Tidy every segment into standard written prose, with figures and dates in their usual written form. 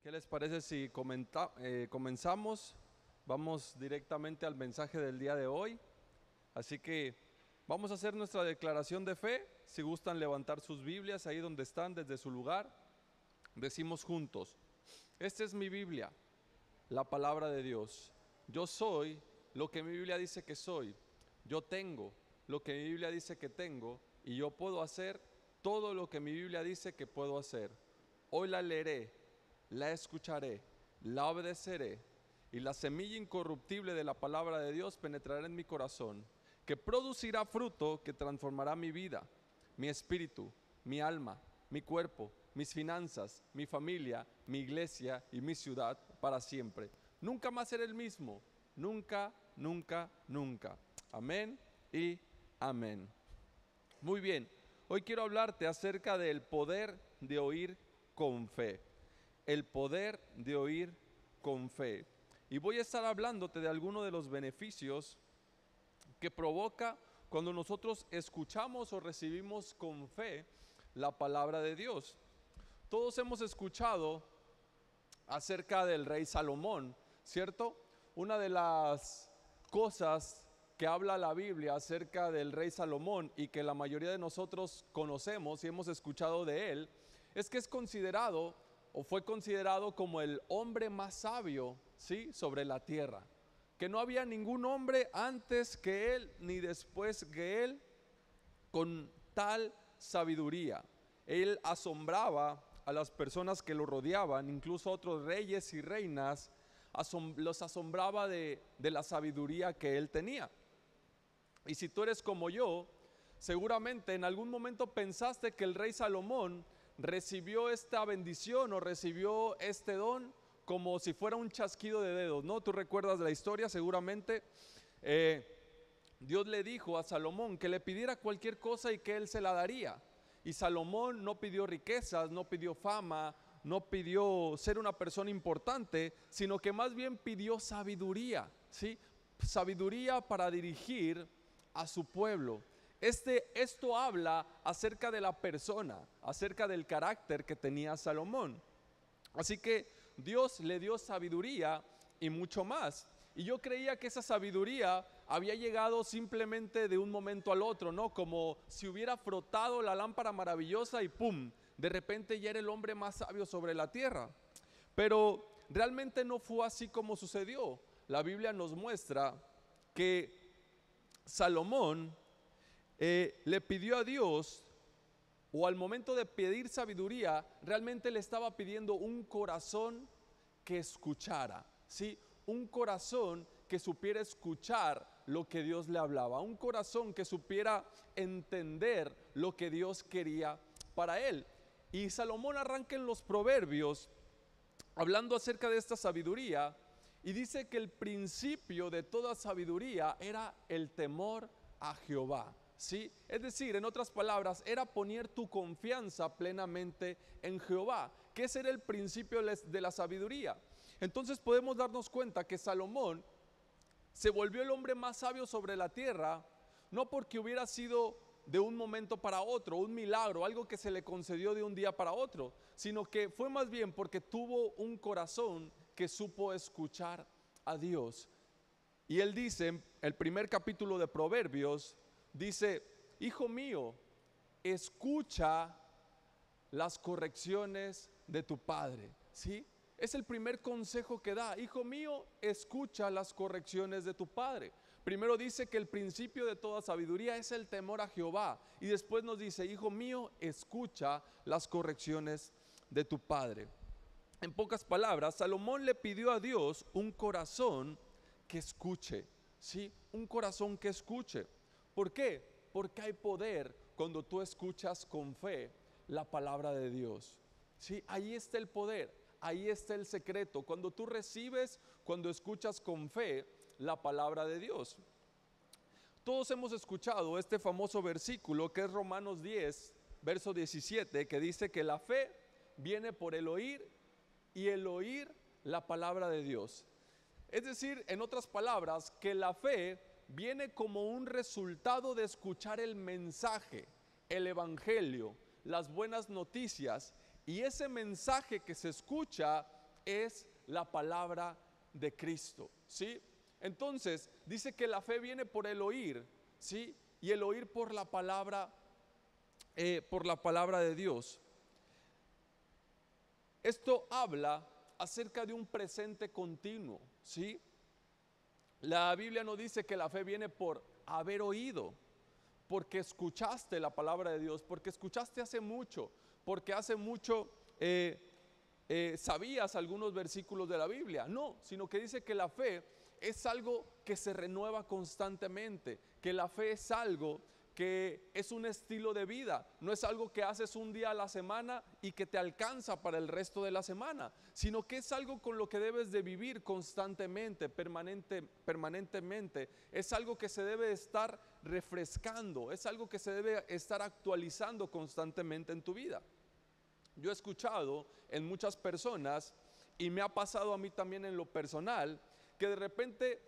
¿Qué les parece si comenzamos? Vamos directamente al mensaje del día de hoy. Así que vamos a hacer nuestra declaración de fe. Si gustan levantar sus Biblias ahí donde están, desde su lugar, decimos juntos: esta es mi Biblia, la palabra de Dios. Yo soy lo que mi Biblia dice que soy. Yo tengo lo que mi Biblia dice que tengo, y yo puedo hacer todo lo que mi Biblia dice que puedo hacer. Hoy la leeré, la escucharé, la obedeceré, y la semilla incorruptible de la palabra de Dios penetrará en mi corazón, que producirá fruto que transformará mi vida, mi espíritu, mi alma, mi cuerpo, mis finanzas, mi familia, mi iglesia y mi ciudad para siempre. Nunca más seré el mismo, nunca, nunca, nunca. Amén y amén. Muy bien, hoy quiero hablarte acerca del poder de oír con fe. El poder de oír con fe. Y voy a estar hablándote de algunos de los beneficios que provoca cuando nosotros escuchamos o recibimos con fe la palabra de Dios. Todos hemos escuchado acerca del rey Salomón, ¿cierto? Una de las cosas que habla la Biblia acerca del rey Salomón y que la mayoría de nosotros conocemos y hemos escuchado de él, es que es considerado o fue considerado como el hombre más sabio, ¿sí?, sobre la tierra. Que no había ningún hombre antes que él ni después que él con tal sabiduría. Él asombraba a las personas que lo rodeaban, incluso a otros reyes y reinas, los asombraba de la sabiduría que él tenía. Y si tú eres como yo, seguramente en algún momento pensaste que el rey Salomón recibió esta bendición o recibió este don como si fuera un chasquido de dedos, ¿no? Tú recuerdas la historia seguramente. Dios le dijo a Salomón que le pidiera cualquier cosa y que él se la daría. Y Salomón no pidió riquezas, no pidió fama, no pidió ser una persona importante, sino que más bien pidió sabiduría, ¿sí? Sabiduría para dirigir a su pueblo. Esto habla acerca de la persona, acerca del carácter que tenía Salomón. Así que Dios le dio sabiduría y mucho más. Y yo creía que esa sabiduría había llegado simplemente de un momento al otro, ¿no? Como si hubiera frotado la lámpara maravillosa y ¡pum!, de repente ya era el hombre más sabio sobre la tierra. Pero realmente no fue así como sucedió. La Biblia nos muestra que Salomón le pidió a Dios, o al momento de pedir sabiduría, realmente le estaba pidiendo un corazón que escuchara, ¿sí? Un corazón que supiera escuchar lo que Dios le hablaba, un corazón que supiera entender lo que Dios quería para él. Y Salomón arranca en los Proverbios hablando acerca de esta sabiduría y dice que el principio de toda sabiduría era el temor a Jehová, ¿sí? Es decir, en otras palabras, era poner tu confianza plenamente en Jehová, que ese era el principio de la sabiduría. Entonces podemos darnos cuenta que Salomón se volvió el hombre más sabio sobre la tierra, no porque hubiera sido de un momento para otro, un milagro, algo que se le concedió de un día para otro, sino que fue más bien porque tuvo un corazón que supo escuchar a Dios. Y él dice, en el primer capítulo de Proverbios, dice: hijo mío, escucha las correcciones de tu padre, ¿sí? Es el primer consejo que da. Hijo mío, escucha las correcciones de tu padre. Primero dice que el principio de toda sabiduría es el temor a Jehová. Y después nos dice: hijo mío, escucha las correcciones de tu padre. En pocas palabras, Salomón le pidió a Dios un corazón que escuche, ¿sí? Un corazón que escuche. ¿Por qué? Porque hay poder cuando tú escuchas con fe la palabra de Dios, ¿sí? Ahí está el poder, ahí está el secreto. Cuando tú recibes, cuando escuchas con fe la palabra de Dios. Todos hemos escuchado este famoso versículo que es Romanos 10, verso 17, que dice que la fe viene por el oír y el oír la palabra de Dios. Es decir, en otras palabras, que la fe viene como un resultado de escuchar el mensaje, el evangelio, las buenas noticias, y ese mensaje que se escucha es la palabra de Cristo, ¿sí? Entonces, dice que la fe viene por el oír, ¿sí? Y el oír por la palabra de Dios. Esto habla acerca de un presente continuo, ¿sí? La Biblia no dice que la fe viene por haber oído, porque escuchaste la palabra de Dios, porque escuchaste hace mucho, porque hace mucho sabías algunos versículos de la Biblia. No, sino que dice que la fe es algo que se renueva constantemente, que la fe es algo que es un estilo de vida, no es algo que haces un día a la semana y que te alcanza para el resto de la semana, sino que es algo con lo que debes de vivir constantemente, permanentemente, es algo que se debe estar refrescando, es algo que se debe estar actualizando constantemente en tu vida. Yo he escuchado en muchas personas, y me ha pasado a mí también en lo personal, que de repente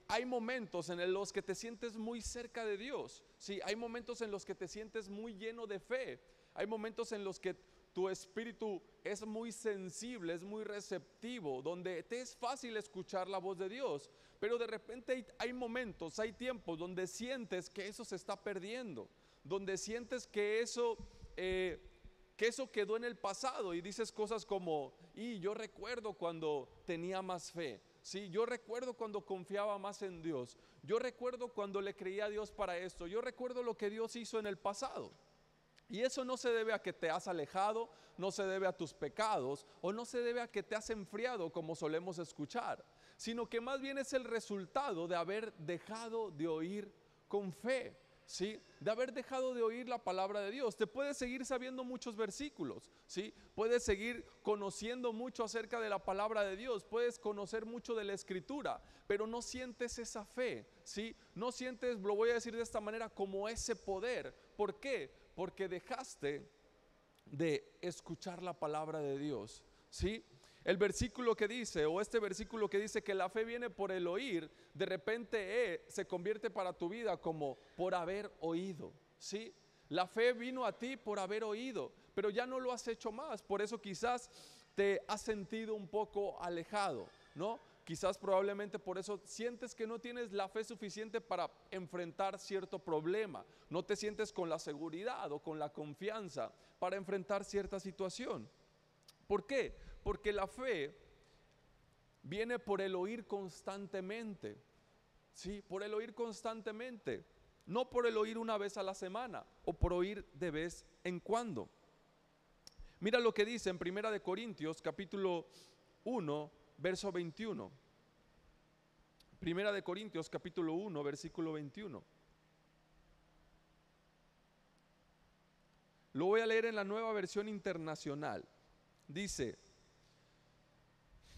hay momentos en los que te sientes muy cerca de Dios, ¿sí? Hay momentos en los que te sientes muy lleno de fe, hay momentos en los que tu espíritu es muy sensible, es muy receptivo, donde te es fácil escuchar la voz de Dios, pero de repente hay momentos, hay tiempos donde sientes que eso se está perdiendo, donde sientes que eso quedó en el pasado, y dices cosas como, y yo recuerdo cuando tenía más fe, sí, yo recuerdo cuando confiaba más en Dios, yo recuerdo cuando le creía a Dios para esto, yo recuerdo lo que Dios hizo en el pasado. Y eso no se debe a que te has alejado, no se debe a tus pecados, o no se debe a que te has enfriado como solemos escuchar, sino que más bien es el resultado de haber dejado de oír con fe, ¿sí? De haber dejado de oír la palabra de Dios. Te puedes seguir sabiendo muchos versículos, ¿sí? Puedes seguir conociendo mucho acerca de la palabra de Dios, puedes conocer mucho de la escritura, pero no sientes esa fe, ¿sí? No sientes, lo voy a decir de esta manera, como ese poder. ¿Por qué? Porque dejaste de escuchar la palabra de Dios, ¿sí? El versículo que dice, o este versículo que dice que la fe viene por el oír, de repente se convierte para tu vida como por haber oído, ¿sí? La fe vino a ti por haber oído, pero ya no lo has hecho más, por eso quizás te has sentido un poco alejado, ¿no? Quizás probablemente por eso sientes que no tienes la fe suficiente para enfrentar cierto problema, no te sientes con la seguridad o con la confianza para enfrentar cierta situación. ¿Por qué? Porque la fe viene por el oír constantemente, ¿sí? Por el oír constantemente, no por el oír una vez a la semana o por oír de vez en cuando. Mira lo que dice en 1 Corintios capítulo 1, verso 21. 1 Corintios capítulo 1, versículo 21. Lo voy a leer en la Nueva Versión Internacional. Dice: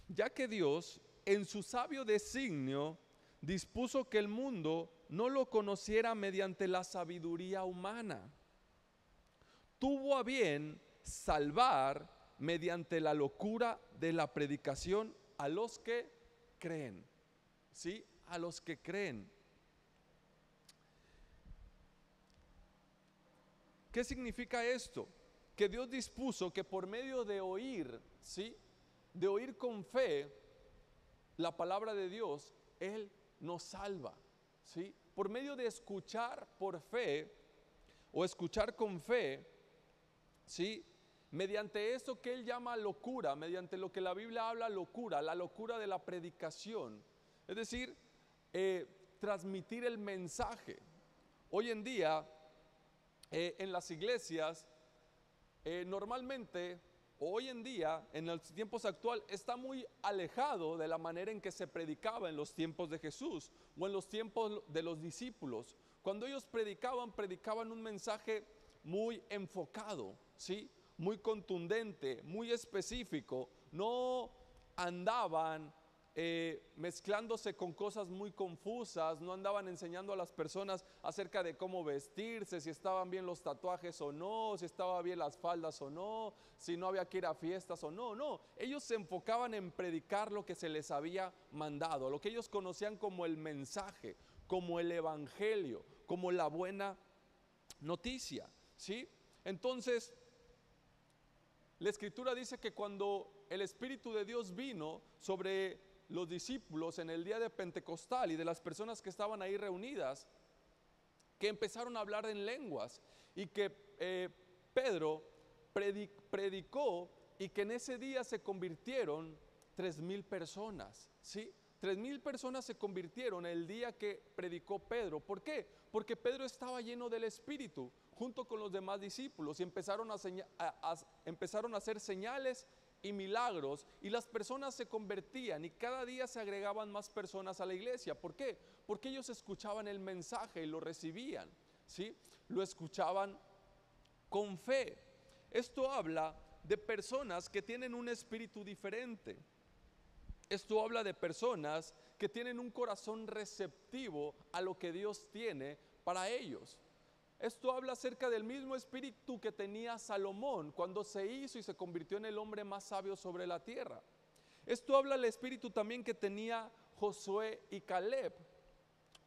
ya que Dios en su sabio designio dispuso que el mundo no lo conociera mediante la sabiduría humana, tuvo a bien salvar mediante la locura de la predicación a los que creen, ¿sí? A los que creen. ¿Qué significa esto? Que Dios dispuso que por medio de oír, ¿sí? De oír con fe la palabra de Dios, Él nos salva, ¿sí? Por medio de escuchar por fe o escuchar con fe, ¿sí? Mediante eso que Él llama locura, mediante lo que la Biblia habla locura, la locura de la predicación, es decir, transmitir el mensaje. Hoy en día en las iglesias normalmente, hoy en día, en los tiempos actuales, está muy alejado de la manera en que se predicaba en los tiempos de Jesús o en los tiempos de los discípulos. Cuando ellos predicaban un mensaje muy enfocado, ¿sí? Muy contundente, muy específico. No andaban mezclándose con cosas muy confusas, no andaban enseñando a las personas acerca de cómo vestirse, si estaban bien los tatuajes o no, si estaban bien las faldas o no, si no había que ir a fiestas o no. No, ellos se enfocaban en predicar lo que se les había mandado, lo que ellos conocían como el mensaje, como el evangelio, como la buena noticia, ¿sí? Entonces, La Escritura dice que cuando el Espíritu de Dios vino sobre los discípulos en el día de Pentecostal y de las personas que estaban ahí reunidas, que empezaron a hablar en lenguas y que Pedro predicó, y que en ese día se convirtieron 3,000 personas, ¿sí? 3,000 personas se convirtieron el día que predicó Pedro. ¿Por qué? Porque Pedro estaba lleno del Espíritu junto con los demás discípulos y empezaron a hacer señales y milagros, y las personas se convertían y cada día se agregaban más personas a la iglesia. ¿Por qué? Porque ellos escuchaban el mensaje y lo recibían, ¿sí? Lo escuchaban con fe. Esto habla de personas que tienen un espíritu diferente. Esto habla de personas que tienen un corazón receptivo a lo que Dios tiene para ellos. Esto habla acerca del mismo espíritu que tenía Salomón cuando se hizo y se convirtió en el hombre más sabio sobre la tierra. Esto habla del espíritu también que tenía Josué y Caleb.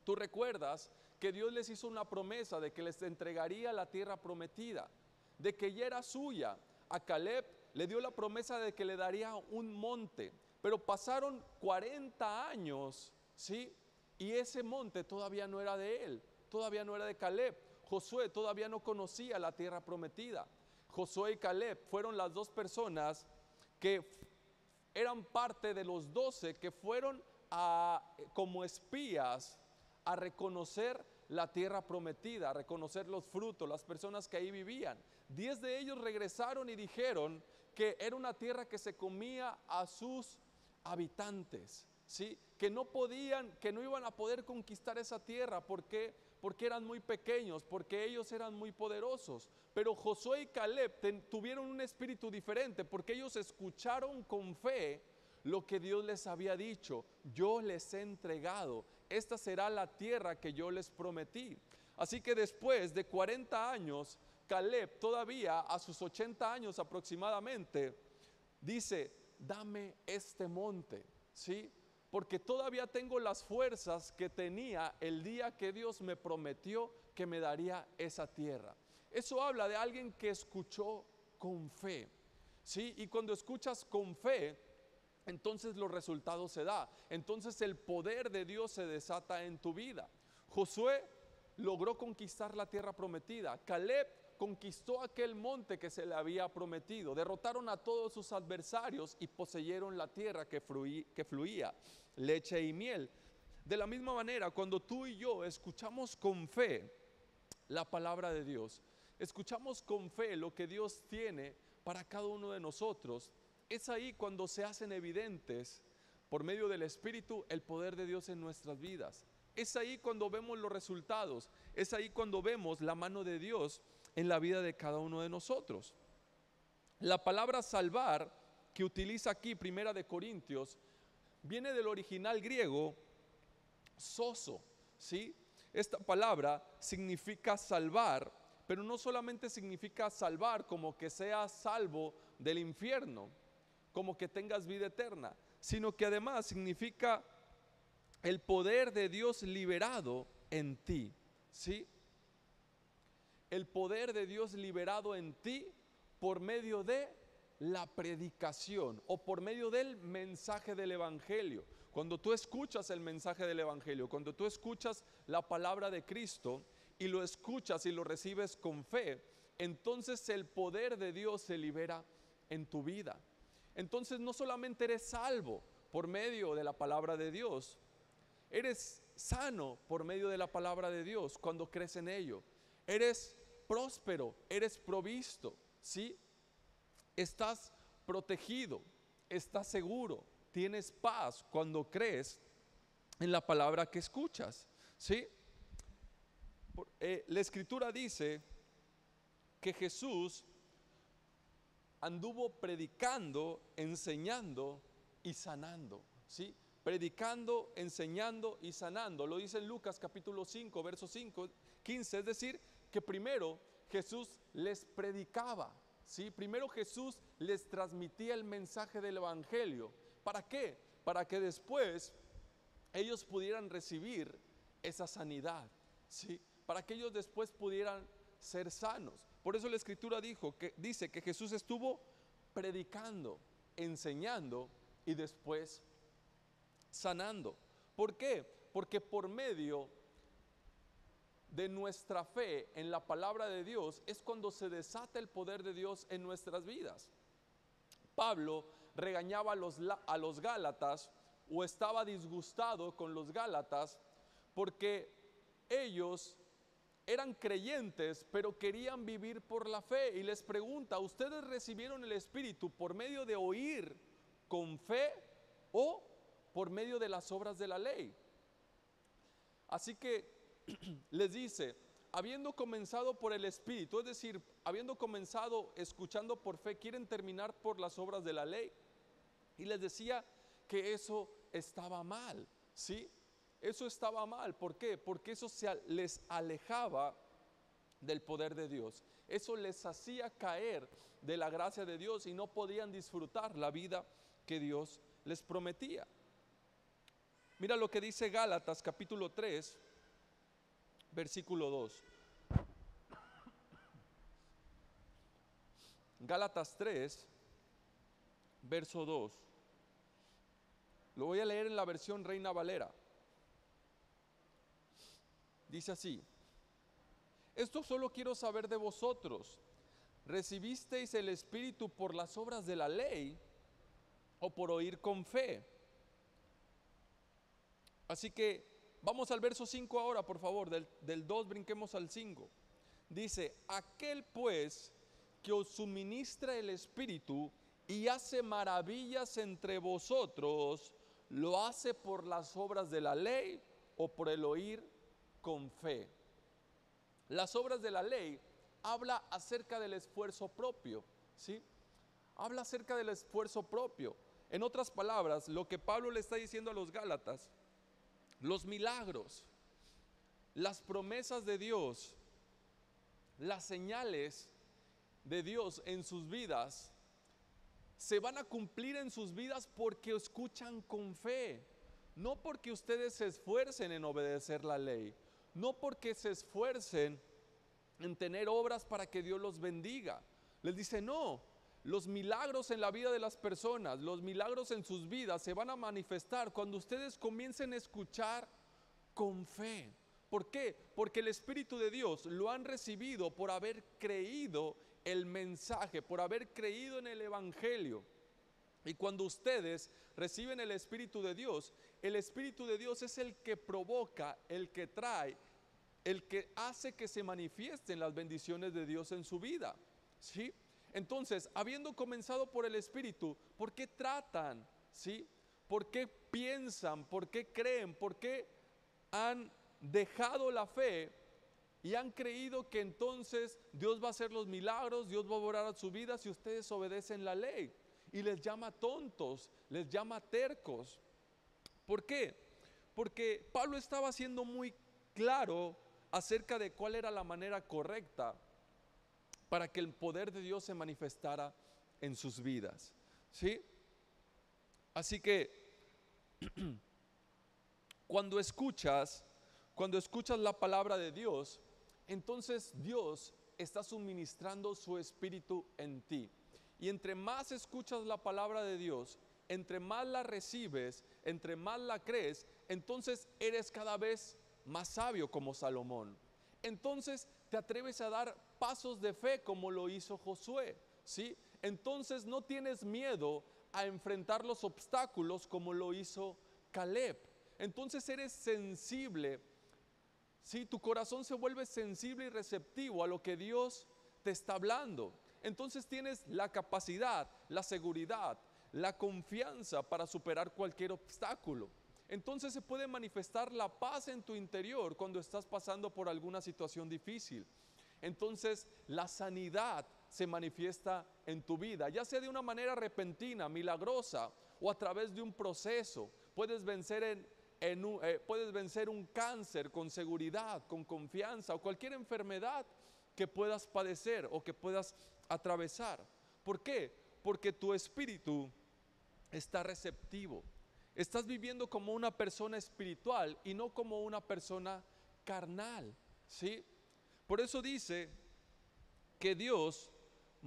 Tú recuerdas que Dios les hizo una promesa de que les entregaría la tierra prometida, de que ya era suya. A Caleb le dio la promesa de que le daría un monte, pero pasaron 40 años, ¿sí? Y ese monte todavía no era de él, todavía no era de Caleb. Josué todavía no conocía la tierra prometida. Josué y Caleb fueron las dos personas que eran parte de los 12 que fueron como espías a reconocer la tierra prometida, a reconocer los frutos, las personas que ahí vivían. 10 de ellos regresaron y dijeron que era una tierra que se comía a sus habitantes, ¿sí? Que no podían, que no iban a poder conquistar esa tierra. ¿Por qué? Porque eran muy pequeños, porque ellos eran muy poderosos. Pero Josué y Caleb tuvieron un espíritu diferente, porque ellos escucharon con fe lo que Dios les había dicho. Yo les he entregado, esta será la tierra que yo les prometí. Así que después de 40 años, Caleb todavía a sus 80 años aproximadamente, dice: dame este monte, ¿sí? Porque todavía tengo las fuerzas que tenía el día que Dios me prometió que me daría esa tierra. Eso habla de alguien que escuchó con fe, ¿sí? Y cuando escuchas con fe, entonces los resultados se dan. Entonces el poder de Dios se desata en tu vida. Josué logró conquistar la tierra prometida. Caleb conquistó aquel monte que se le había prometido. Derrotaron a todos sus adversarios y poseyeron la tierra que fluía leche y miel. De la misma manera, cuando tú y yo escuchamos con fe la palabra de Dios, escuchamos con fe lo que Dios tiene para cada uno de nosotros, es ahí cuando se hacen evidentes por medio del Espíritu el poder de Dios en nuestras vidas. Es ahí cuando vemos los resultados, es ahí cuando vemos la mano de Dios en la vida de cada uno de nosotros. La palabra salvar que utiliza aquí Primera de Corintios viene del original griego sozo, ¿sí? Esta palabra significa salvar, pero no solamente significa salvar como que seas salvo del infierno, como que tengas vida eterna, sino que además significa el poder de Dios liberado en ti, ¿sí? El poder de Dios liberado en ti por medio de la predicación o por medio del mensaje del evangelio. Cuando tú escuchas el mensaje del evangelio, cuando tú escuchas la palabra de Cristo y lo escuchas y lo recibes con fe, entonces el poder de Dios se libera en tu vida. Entonces no solamente eres salvo por medio de la palabra de Dios, eres sano por medio de la palabra de Dios cuando crees en ello. Eres próspero, eres provisto, ¿sí? Estás protegido, estás seguro, tienes paz cuando crees en la palabra que escuchas, ¿sí? La Escritura dice que Jesús anduvo predicando, enseñando y sanando, ¿sí? Predicando, enseñando y sanando. Lo dice en Lucas capítulo 5, verso 15, es decir, que primero Jesús les predicaba, ¿sí? Primero Jesús les transmitía el mensaje del evangelio. ¿Para qué? Para que después ellos pudieran recibir esa sanidad, ¿sí? Para que ellos después pudieran ser sanos. Por eso la Escritura dice que Jesús estuvo predicando, enseñando y después sanando. ¿Por qué? Porque por medio de nuestra fe en la palabra de Dios es cuando se desata el poder de Dios en nuestras vidas. Pablo regañaba a los Gálatas, o estaba disgustado con los Gálatas porque ellos eran creyentes pero querían vivir por la fe, y les pregunta: ¿ustedes recibieron el Espíritu por medio de oír con fe o por medio de las obras de la ley? Así que les dice: habiendo comenzado por el Espíritu, es decir, habiendo comenzado escuchando por fe, ¿quieren terminar por las obras de la ley? Y les decía que eso estaba mal, ¿sí? Eso estaba mal. ¿Por qué? Porque eso les alejaba del poder de Dios. Eso les hacía caer de la gracia de Dios y no podían disfrutar la vida que Dios les prometía. Mira lo que dice Gálatas capítulo 3, versículo 2. Gálatas 3, verso 2. Lo voy a leer en la versión Reina Valera. Dice así: esto solo quiero saber de vosotros: ¿recibisteis el Espíritu por las obras de la ley o por oír con fe? Así que vamos al verso 5 ahora, por favor. Del 2 brinquemos al 5. Dice: aquel pues que os suministra el Espíritu y hace maravillas entre vosotros, ¿lo hace por las obras de la ley o por el oír con fe? Las obras de la ley habla acerca del esfuerzo propio, ¿sí? Habla acerca del esfuerzo propio. En otras palabras, lo que Pablo le está diciendo a los Gálatas: los milagros, las promesas de Dios, las señales de Dios en sus vidas se van a cumplir en sus vidas porque escuchan con fe, no porque ustedes se esfuercen en obedecer la ley, no porque se esfuercen en tener obras para que Dios los bendiga. Les dice: no, los milagros en la vida de las personas, los milagros en sus vidas se van a manifestar cuando ustedes comiencen a escuchar con fe. ¿Por qué? Porque el Espíritu de Dios lo han recibido por haber creído el mensaje, por haber creído en el Evangelio. Y cuando ustedes reciben el Espíritu de Dios es el que provoca, el que trae, el que hace que se manifiesten las bendiciones de Dios en su vida, ¿sí? Entonces, habiendo comenzado por el Espíritu, ¿por qué tratan? ¿Sí? ¿Por qué piensan? ¿Por qué creen? ¿Por qué han dejado la fe y han creído que entonces Dios va a hacer los milagros, Dios va a obrar a su vida si ustedes obedecen la ley? Y les llama tontos, les llama tercos. ¿Por qué? Porque Pablo estaba siendo muy claro acerca de cuál era la manera correcta para que el poder de Dios se manifestara en sus vidas, ¿sí? Así que cuando escuchas la palabra de Dios, entonces Dios está suministrando su Espíritu en ti. Y entre más escuchas la palabra de Dios, entre más la recibes, entre más la crees, entonces eres cada vez más sabio como Salomón. Entonces te atreves a dar pasos de fe como lo hizo Josué, ¿sí? Entonces no tienes miedo a enfrentar los obstáculos como lo hizo Caleb. Entonces eres sensible, ¿sí? Tu corazón se vuelve sensible y receptivo a lo que Dios te está hablando. Entonces tienes la capacidad, la seguridad, la confianza para superar cualquier obstáculo. Entonces se puede manifestar la paz en tu interior cuando estás pasando por alguna situación difícil. Entonces la sanidad se manifiesta en tu vida, ya sea de una manera repentina, milagrosa, o a través de un proceso. Puedes vencer puedes vencer un cáncer con seguridad, con confianza, o cualquier enfermedad que puedas padecer o que puedas atravesar. ¿Por qué? Porque tu espíritu está receptivo. Estás viviendo como una persona espiritual y no como una persona carnal, ¿sí? Por eso dice que Dios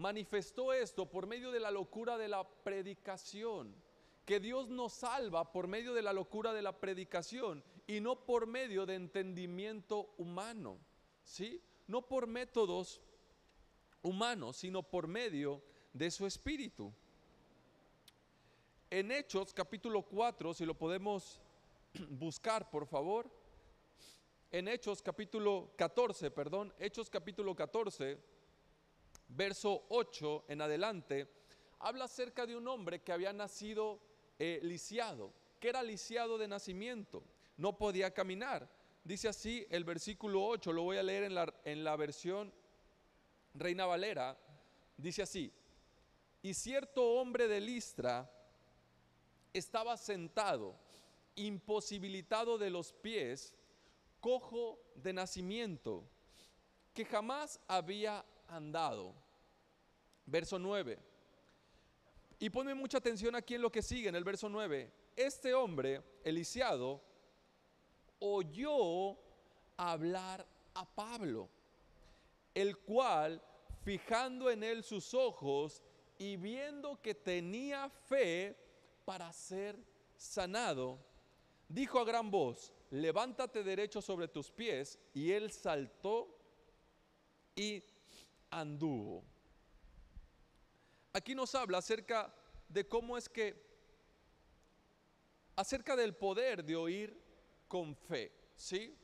manifestó esto por medio de la locura de la predicación. Que Dios nos salva por medio de la locura de la predicación y no por medio de entendimiento humano, ¿sí? No por métodos humanos, sino por medio de su Espíritu. En Hechos capítulo 4, si lo podemos buscar por favor, en Hechos capítulo 14, Hechos capítulo 14, verso 8 en adelante, habla acerca de un hombre que había nacido lisiado, que era lisiado de nacimiento, no podía caminar. Dice así el versículo 8, lo voy a leer en la versión Reina Valera, dice así: y cierto hombre de Listra estaba sentado, imposibilitado de los pies, cojo de nacimiento, que jamás había andado. Verso 9. Y ponme mucha atención aquí en lo que sigue en el verso 9. Este hombre, el lisiado, oyó hablar a Pablo, el cual, fijando en él sus ojos y viendo que tenía fe para ser sanado, dijo a gran voz: levántate derecho sobre tus pies. Y él saltó y anduvo. Aquí nos habla acerca de cómo es que, acerca del poder de oír con fe, ¿sí?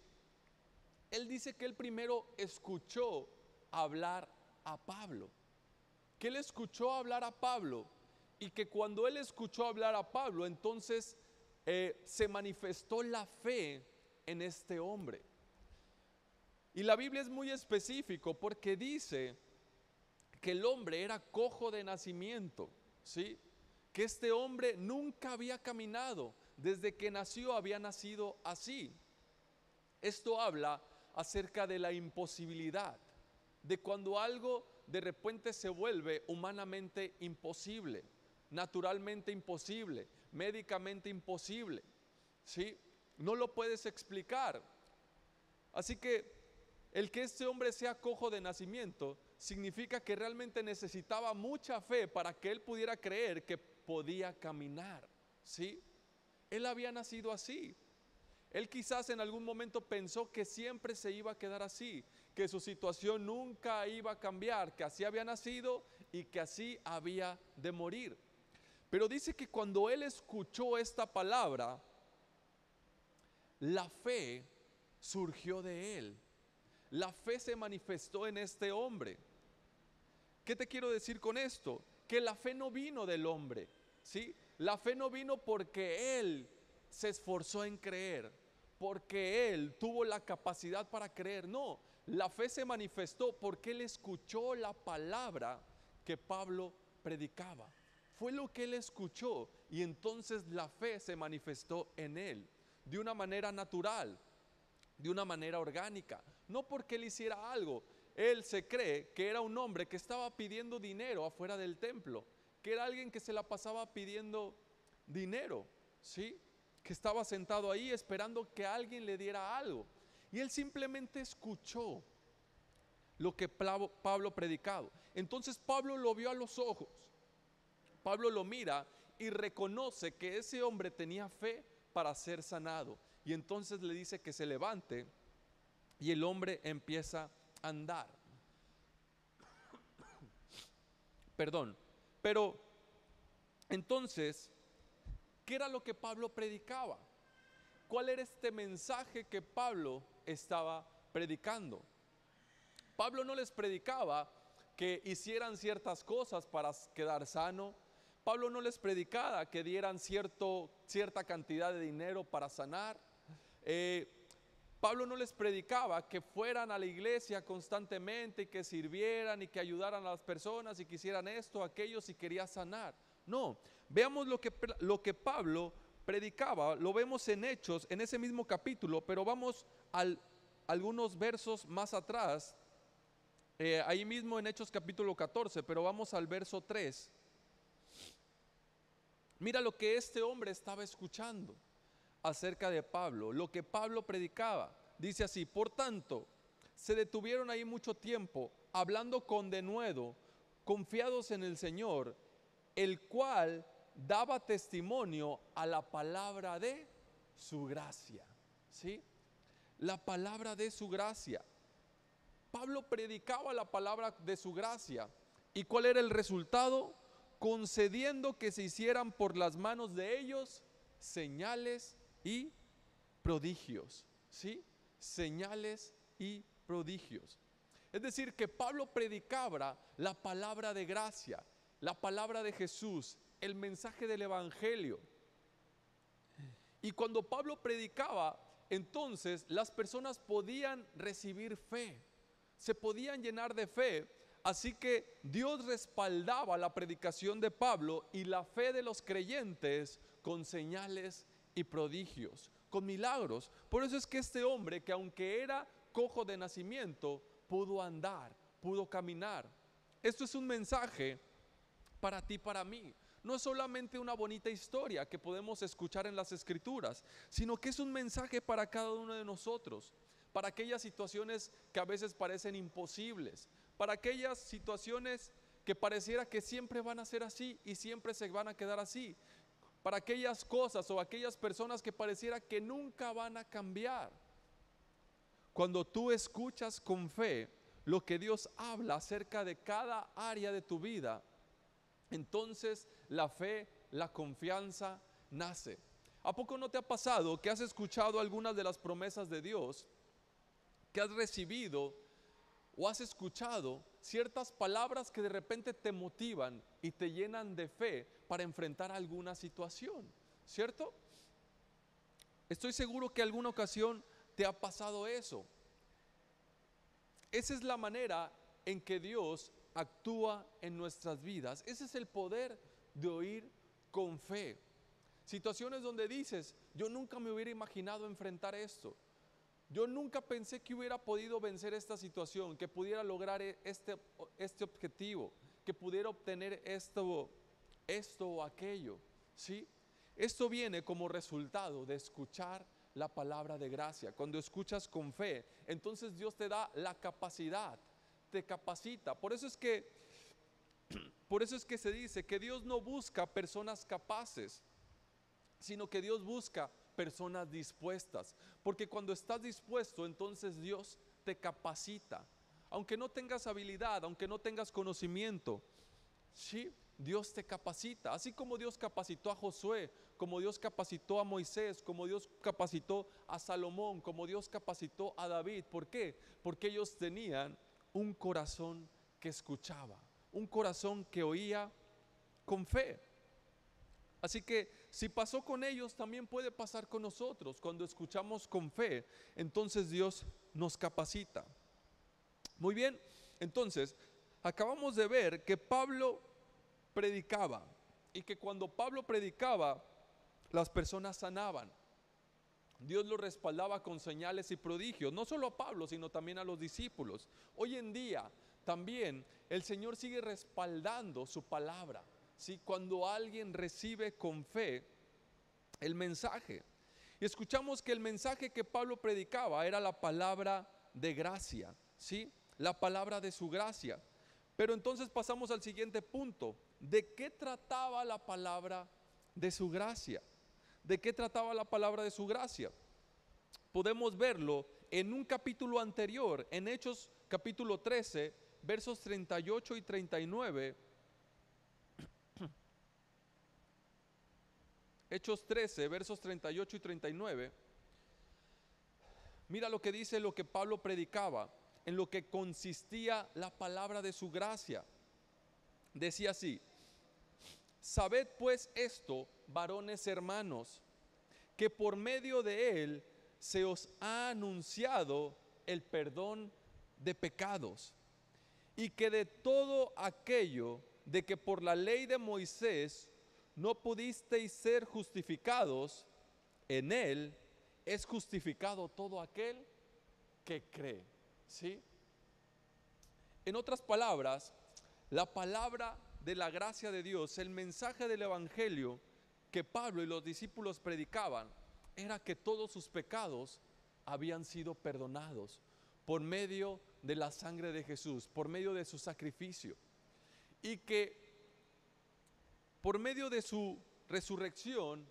Él dice que él primero escuchó hablar a Pablo, que él escuchó hablar a Pablo y que cuando él escuchó hablar a Pablo, entonces se manifestó la fe en este hombre. Y la Biblia es muy específico porque dice que el hombre era cojo de nacimiento, ¿sí? Que este hombre nunca había caminado, desde que nació había nacido así. Esto habla acerca de la imposibilidad, de cuando algo de repente se vuelve humanamente imposible, naturalmente imposible, médicamente imposible, ¿sí? No lo puedes explicar. Así que el que este hombre sea cojo de nacimiento significa que realmente necesitaba mucha fe para que él pudiera creer que podía caminar, ¿sí? Él había nacido así. Él quizás en algún momento pensó que siempre se iba a quedar así, que su situación nunca iba a cambiar, que así había nacido y que así había de morir. Pero dice que cuando él escuchó esta palabra, la fe surgió de él. La fe se manifestó en este hombre. ¿Qué te quiero decir con esto? Que la fe no vino del hombre, ¿sí? La fe no vino porque él se esforzó en creer, porque él tuvo la capacidad para creer. No, la fe se manifestó porque él escuchó la palabra que Pablo predicaba. Fue lo que él escuchó y entonces la fe se manifestó en él de una manera natural, de una manera orgánica, no porque él hiciera algo. Él se cree que era un hombre que estaba pidiendo dinero afuera del templo, que era alguien que se la pasaba pidiendo dinero, ¿sí? Que estaba sentado ahí esperando que alguien le diera algo. Y él simplemente escuchó lo que Pablo predicaba. Entonces Pablo lo vio a los ojos. Pablo lo mira y reconoce que ese hombre tenía fe para ser sanado. Y entonces le dice que se levante y el hombre empieza a andar. Pero entonces, ¿qué era lo que Pablo predicaba? ¿Cuál era este mensaje que Pablo estaba predicando? Pablo no les predicaba que hicieran ciertas cosas para quedar sano. Pablo no les predicaba que dieran cierta cantidad de dinero para sanar. Pablo no les predicaba que fueran a la iglesia constantemente y que sirvieran y que ayudaran a las personas y que hicieran esto, aquello si quería sanar. No, veamos lo que Pablo predicaba, lo vemos en Hechos, en ese mismo capítulo, pero vamos algunos versos más atrás, ahí mismo en Hechos capítulo 14, pero vamos al verso 3. Mira lo que este hombre estaba escuchando acerca de Pablo, lo que Pablo predicaba. Dice así: por tanto, se detuvieron ahí mucho tiempo, hablando con denuedo confiados en el Señor, el cual daba testimonio a la palabra de su gracia. ¿Sí? La palabra de su gracia. Pablo predicaba la palabra de su gracia. ¿Y cuál era el resultado? Concediendo que se hicieran por las manos de ellos señales y prodigios. ¿Sí? Señales y prodigios. Es decir, que Pablo predicaba la palabra de gracia, la palabra de Jesús, el mensaje del evangelio. Y cuando Pablo predicaba, entonces las personas podían recibir fe, se podían llenar de fe. Así que Dios respaldaba la predicación de Pablo y la fe de los creyentes con señales y prodigios, con milagros. Por eso es que este hombre, que aunque era cojo de nacimiento, pudo andar, pudo caminar. Esto es un mensaje para ti, para mí. No es solamente una bonita historia que podemos escuchar en las Escrituras, sino que es un mensaje para cada uno de nosotros, para aquellas situaciones que a veces parecen imposibles, para aquellas situaciones que pareciera que siempre van a ser así y siempre se van a quedar así, para aquellas cosas o aquellas personas que pareciera que nunca van a cambiar. Cuando tú escuchas con fe lo que Dios habla acerca de cada área de tu vida, entonces la fe, la confianza nace. ¿A poco no te ha pasado que has escuchado algunas de las promesas de Dios, que has recibido o has escuchado ciertas palabras que de repente te motivan y te llenan de fe para enfrentar alguna situación? ¿Cierto? Estoy seguro que alguna ocasión te ha pasado eso. Esa es la manera en que Dios actúa en nuestras vidas. Ese es el poder de oír con fe. Situaciones donde dices: yo nunca me hubiera imaginado enfrentar esto. Yo nunca pensé que hubiera podido vencer esta situación, que pudiera lograr este objetivo, que pudiera obtener esto o aquello. ¿Sí? Esto viene como resultado de escuchar la palabra de gracia. Cuando escuchas con fe, entonces Dios te da la capacidad, te capacita. Por eso es que se dice que Dios no busca personas capaces, sino que Dios busca personas dispuestas. Porque cuando estás dispuesto, entonces Dios te capacita. Aunque no tengas habilidad, aunque no tengas conocimiento, ¿sí? Dios te capacita. Así como Dios capacitó a Josué, como Dios capacitó a Moisés, como Dios capacitó a Salomón, como Dios capacitó a David. ¿Por qué? Porque ellos tenían un corazón que escuchaba, un corazón que oía con fe. Así que si pasó con ellos, también puede pasar con nosotros. Cuando escuchamos con fe, entonces Dios nos capacita. Muy bien, entonces acabamos de ver que Pablo predicaba, y que cuando Pablo predicaba, las personas sanaban. Dios lo respaldaba con señales y prodigios, no solo a Pablo, sino también a los discípulos. Hoy en día también el Señor sigue respaldando su palabra, ¿sí? Cuando alguien recibe con fe el mensaje. Y escuchamos que el mensaje que Pablo predicaba era la palabra de gracia, ¿sí? La palabra de su gracia. Pero entonces pasamos al siguiente punto. ¿De qué trataba la palabra de su gracia? ¿De qué trataba la palabra de su gracia? Podemos verlo en un capítulo anterior, en Hechos capítulo 13, versos 38 y 39. Hechos 13, versos 38 y 39. Mira lo que dice, lo que Pablo predicaba, en lo que consistía la palabra de su gracia. Decía así: sabed pues esto, varones hermanos, que por medio de él se os ha anunciado el perdón de pecados, y que de todo aquello de que por la ley de Moisés no pudisteis ser justificados, en él es justificado todo aquel que cree. ¿Sí? En otras palabras, la palabra de la gracia de Dios, el mensaje del evangelio que Pablo y los discípulos predicaban, era que todos sus pecados habían sido perdonados por medio de la sangre de Jesús, por medio de su sacrificio. y que por medio de su resurrección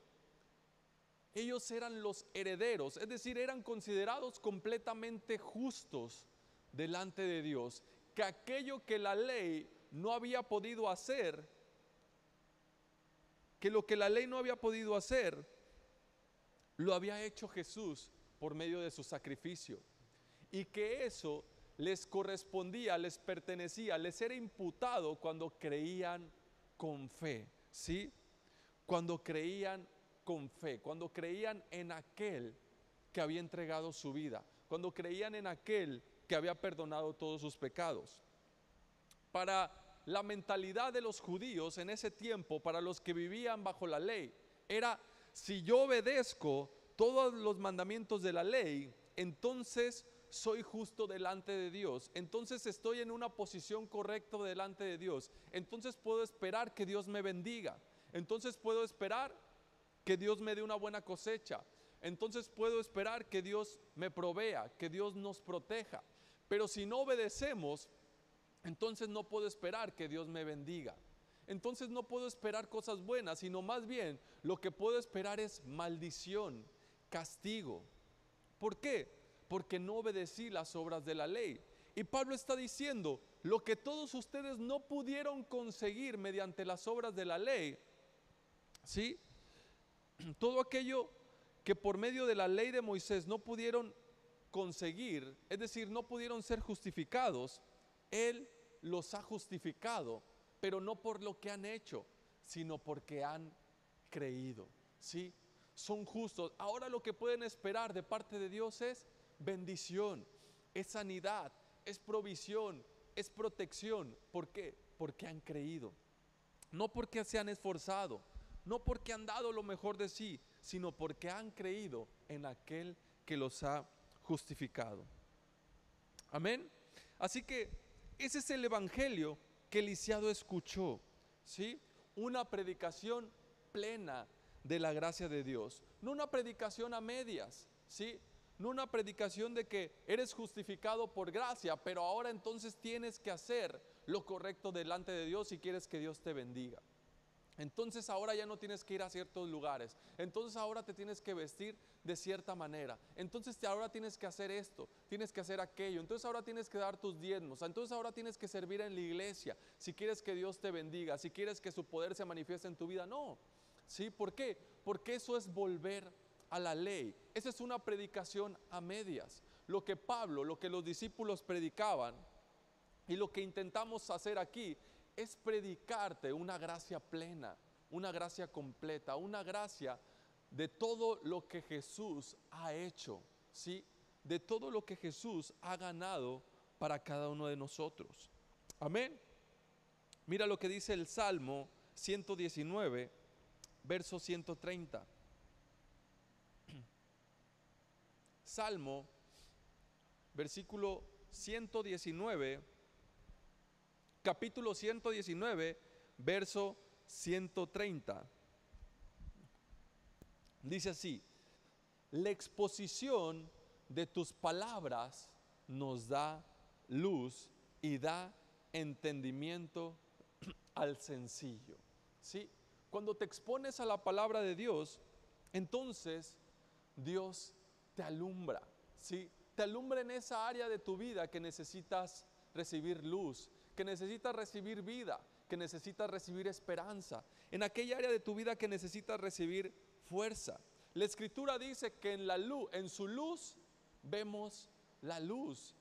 ellos eran los herederos, es decir, eran considerados completamente justos delante de Dios, que aquello que la ley no había podido hacer, que lo que la ley no había podido hacer, lo había hecho Jesús por medio de su sacrificio, y que eso les correspondía, les pertenecía, les era imputado cuando creían con fe, ¿sí? Cuando creían con fe, cuando creían en aquel que había entregado su vida, cuando creían en aquel que había perdonado todos sus pecados. Para la mentalidad de los judíos en ese tiempo, para los que vivían bajo la ley, era: si yo obedezco todos los mandamientos de la ley, entonces soy justo delante de Dios, entonces estoy en una posición correcta delante de Dios, entonces puedo esperar que Dios me bendiga, entonces puedo esperar que Dios me dé una buena cosecha, entonces puedo esperar que Dios me provea, que Dios nos proteja. Pero si no obedecemos, entonces no puedo esperar que Dios me bendiga. Entonces no puedo esperar cosas buenas, sino más bien lo que puedo esperar es maldición, castigo. ¿Por qué? Porque no obedecí las obras de la ley. Y Pablo está diciendo: lo que todos ustedes no pudieron conseguir mediante las obras de la ley, ¿sí? Todo aquello que por medio de la ley de Moisés no pudieron conseguir, es decir, no pudieron ser justificados, Él los ha justificado, pero no por lo que han hecho, sino porque han creído, ¿sí? Son justos. Ahora lo que pueden esperar de parte de Dios es bendición, es sanidad, es provisión, es protección. ¿Por qué? Porque han creído, no porque se han esforzado, no porque han dado lo mejor de sí, sino porque han creído en aquel que los ha justificado. Amén. Así que ese es el evangelio que Lisiado escuchó, ¿sí? Una predicación plena de la gracia de Dios, no una predicación a medias, ¿sí? No una predicación de que eres justificado por gracia, pero ahora entonces tienes que hacer lo correcto delante de Dios si quieres que Dios te bendiga. Entonces ahora ya no tienes que ir a ciertos lugares, entonces ahora te tienes que vestir de cierta manera, entonces ahora tienes que hacer esto, tienes que hacer aquello, entonces ahora tienes que dar tus diezmos, entonces ahora tienes que servir en la iglesia si quieres que Dios te bendiga, si quieres que su poder se manifieste en tu vida. No, ¿sí? ¿Por qué? Porque eso es volver a la ley, esa es una predicación a medias. Lo que Pablo, lo que los discípulos predicaban y lo que intentamos hacer aquí es predicarte una gracia plena, una gracia completa, una gracia de todo lo que Jesús ha hecho, ¿sí? De todo lo que Jesús ha ganado para cada uno de nosotros. Amén. Mira lo que dice el Salmo 119, verso 130. Salmo, versículo 119, capítulo 119, verso 130. Dice así: la exposición de tus palabras nos da luz y da entendimiento al sencillo, ¿sí? Cuando te expones a la palabra de Dios, entonces Dios te alumbra, ¿sí? Te alumbra en esa área de tu vida que necesitas recibir luz, que necesitas recibir vida, que necesitas recibir esperanza, en aquella área de tu vida que necesitas recibir fuerza. La Escritura dice que en la luz, en su luz vemos la luz.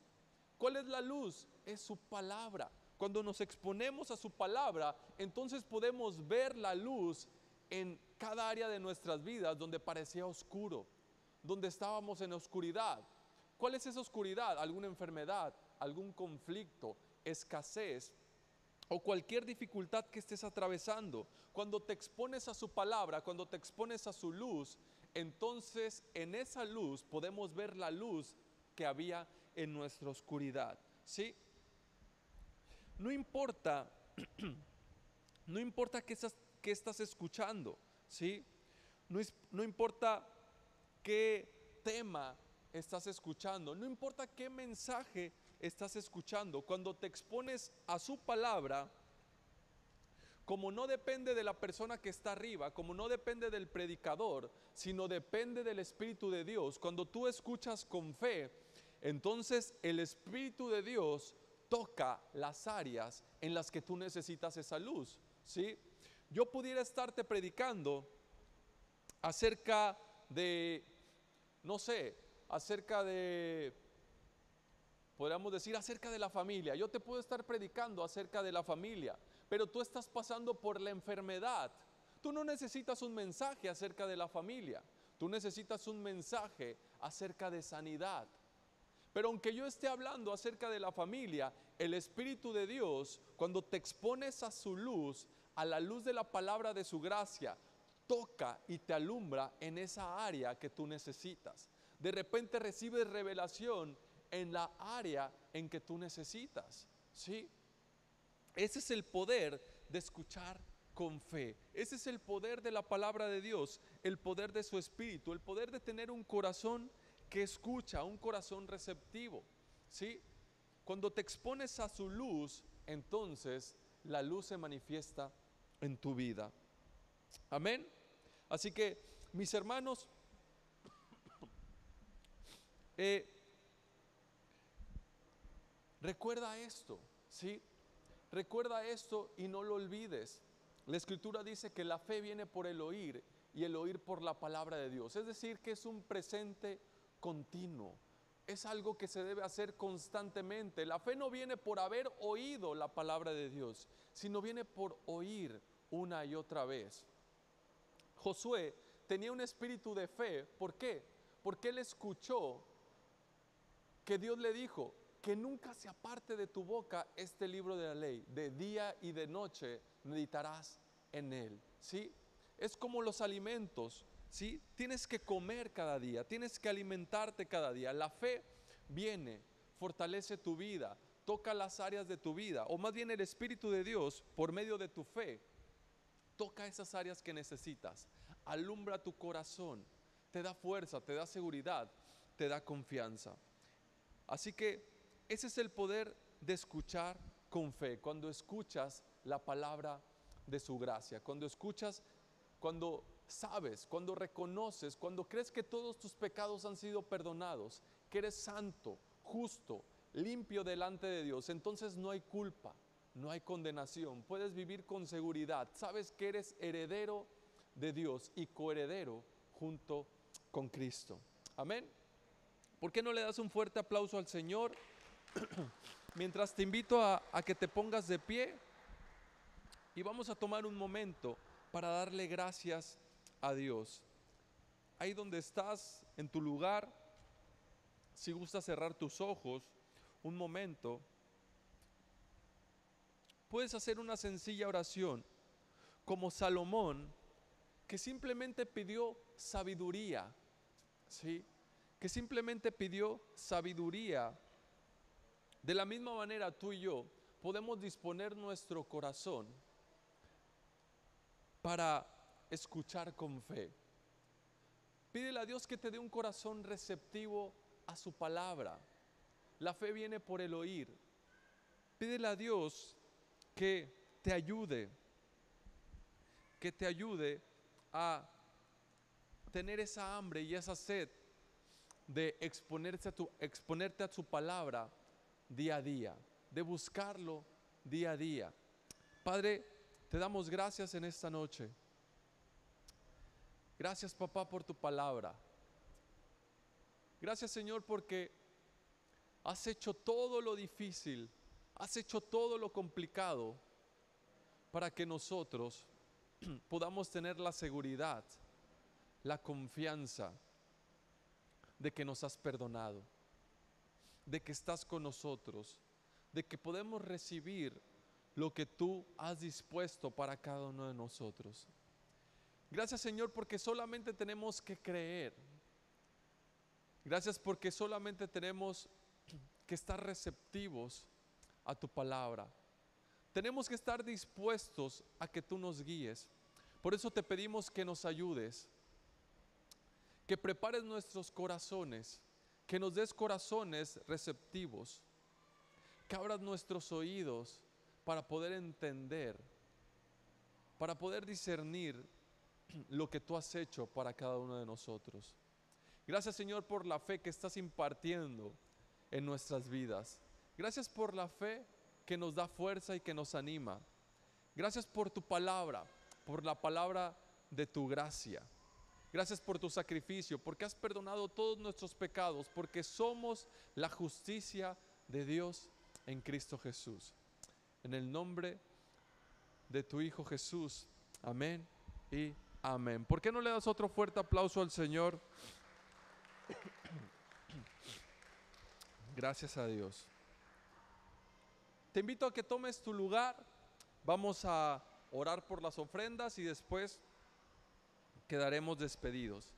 ¿Cuál es la luz? Es su palabra. Cuando nos exponemos a su palabra, entonces podemos ver la luz en cada área de nuestras vidas donde parecía oscuro, donde estábamos en oscuridad. ¿Cuál es esa oscuridad? Alguna enfermedad, algún conflicto, escasez o cualquier dificultad que estés atravesando. Cuando te expones a su palabra, cuando te expones a su luz, entonces en esa luz podemos ver la luz que había en nuestra oscuridad, ¿sí? No importa, no importa qué estás escuchando, ¿sí? No importa qué tema estás escuchando, no importa qué mensaje estás escuchando. Cuando te expones a su palabra, como no depende de la persona que está arriba, como no depende del predicador, sino depende del Espíritu de Dios, cuando tú escuchas con fe, entonces el Espíritu de Dios toca las áreas en las que tú necesitas esa luz, ¿sí? Yo pudiera estarte predicando acerca de, no sé, acerca de, podríamos decir, acerca de la familia. Yo te puedo estar predicando acerca de la familia, pero tú estás pasando por la enfermedad. Tú no necesitas un mensaje acerca de la familia, tú necesitas un mensaje acerca de sanidad. Pero aunque yo esté hablando acerca de la familia, el Espíritu de Dios, cuando te expones a su luz, a la luz de la palabra de su gracia, toca y te alumbra en esa área que tú necesitas. De repente recibes revelación en la área en que tú necesitas, ¿sí? Ese es el poder de escuchar con fe. Ese es el poder de la palabra de Dios, el poder de su Espíritu, el poder de tener un corazón que escucha, un corazón receptivo, ¿sí? Cuando te expones a su luz, entonces la luz se manifiesta en tu vida. Amén. Así que, mis hermanos, recuerda esto, ¿sí? Recuerda esto y no lo olvides. La Escritura dice que la fe viene por el oír y el oír por la palabra de Dios. Es decir, que es un presente continuo. Es algo que se debe hacer constantemente. La fe no viene por haber oído la palabra de Dios, sino viene por oír una y otra vez. Josué tenía un espíritu de fe. ¿Por qué? Porque él escuchó que Dios le dijo que nunca se aparte de tu boca este libro de la ley, de día y de noche meditarás en él, ¿sí? Es como los alimentos, ¿sí? Tienes que comer cada día, tienes que alimentarte cada día. La fe viene, fortalece tu vida, toca las áreas de tu vida, o más bien el Espíritu de Dios, por medio de tu fe, toca esas áreas que necesitas, alumbra tu corazón, te da fuerza, te da seguridad, te da confianza. Así que ese es el poder de escuchar con fe, cuando escuchas la palabra de su gracia, cuando escuchas, cuando sabes, cuando reconoces, cuando crees que todos tus pecados han sido perdonados, que eres santo, justo, limpio delante de Dios, entonces no hay culpa, no hay condenación, puedes vivir con seguridad, sabes que eres heredero de Dios y coheredero junto con Cristo. Amén. ¿Por qué no le das un fuerte aplauso al Señor? Mientras te invito a que te pongas de pie y vamos a tomar un momento para darle gracias a Dios. Ahí donde estás, en tu lugar, si gustas cerrar tus ojos un momento, puedes hacer una sencilla oración como Salomón, que simplemente pidió sabiduría, ¿sí? Que simplemente pidió sabiduría. De la misma manera tú y yo podemos disponer nuestro corazón para escuchar con fe. Pídele a Dios que te dé un corazón receptivo a su palabra. La fe viene por el oír. Pídele a Dios que te ayude a tener esa hambre y esa sed de exponerte a su palabra día a día, de buscarlo día a día. Padre, te damos gracias en esta noche. Gracias, papá, por tu palabra. Gracias, Señor, porque has hecho todo lo difícil, has hecho todo lo complicado para que nosotros podamos tener la seguridad, la confianza de que nos has perdonado, de que estás con nosotros, de que podemos recibir lo que tú has dispuesto para cada uno de nosotros. Gracias, Señor, porque solamente tenemos que creer. Gracias porque solamente tenemos que estar receptivos a tu palabra. Tenemos que estar dispuestos a que tú nos guíes. Por eso te pedimos que nos ayudes, que prepares nuestros corazones, que nos des corazones receptivos, que abras nuestros oídos para poder entender para poder discernir lo que tú has hecho para cada uno de nosotros. Gracias, Señor, por la fe que estás impartiendo en nuestras vidas. Gracias por la fe que nos da fuerza y que nos anima. Gracias por tu palabra, por la palabra de tu gracia. Gracias por tu sacrificio, porque has perdonado todos nuestros pecados, porque somos la justicia de Dios en Cristo Jesús. En el nombre de tu Hijo Jesús. Amén y amén. ¿Por qué no le das otro fuerte aplauso al Señor? Gracias a Dios. Te invito a que tomes tu lugar. Vamos a orar por las ofrendas y después quedaremos despedidos.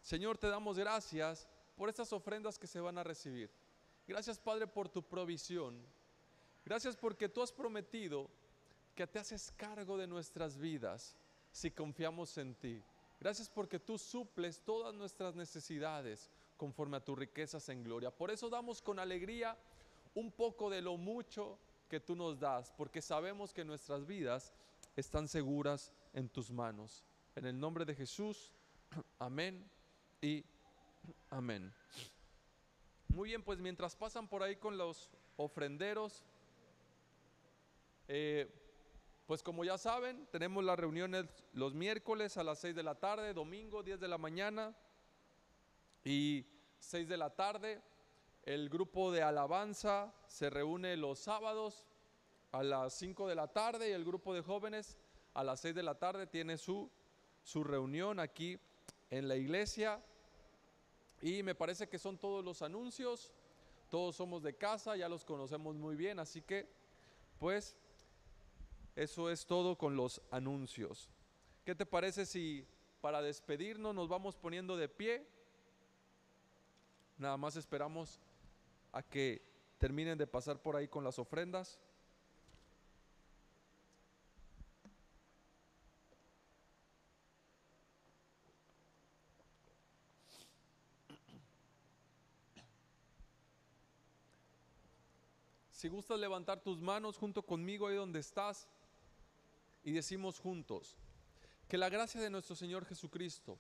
Señor, te damos gracias por estas ofrendas que se van a recibir. Gracias, Padre, por tu provisión. Gracias porque tú has prometido que te haces cargo de nuestras vidas si confiamos en ti. Gracias porque tú suples todas nuestras necesidades conforme a tus riquezas en gloria. Por eso damos con alegría un poco de lo mucho que tú nos das, porque sabemos que nuestras vidas están seguras en tus manos. En el nombre de Jesús, amén y amén. Muy bien, pues mientras pasan por ahí con los ofrenderos, pues como ya saben, tenemos las reuniones los miércoles a las 6 de la tarde, domingo 10 de la mañana y 6 de la tarde. El grupo de alabanza se reúne los sábados a las 5 de la tarde y el grupo de jóvenes a las 6 de la tarde tiene su reunión aquí en la iglesia. Y me parece que son todos los anuncios. Todos somos de casa, ya los conocemos muy bien, así que pues eso es todo con los anuncios. ¿Qué te parece si para despedirnos nos vamos poniendo de pie? Nada más esperamos a que terminen de pasar por ahí con las ofrendas. Si gustas levantar tus manos junto conmigo ahí donde estás y decimos juntos: que la gracia de nuestro Señor Jesucristo,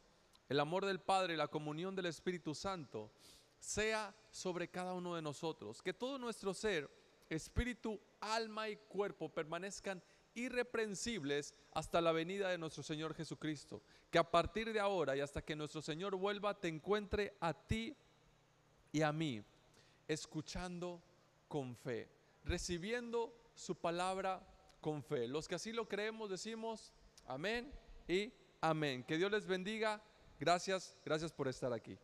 el amor del Padre y la comunión del Espíritu Santo sea sobre cada uno de nosotros. Que todo nuestro ser, espíritu, alma y cuerpo permanezcan irreprensibles hasta la venida de nuestro Señor Jesucristo. Que a partir de ahora y hasta que nuestro Señor vuelva, te encuentre a ti y a mí, escuchando con fe, recibiendo su palabra con fe. Los que así lo creemos decimos amén y amén. Que Dios les bendiga. Gracias por estar aquí.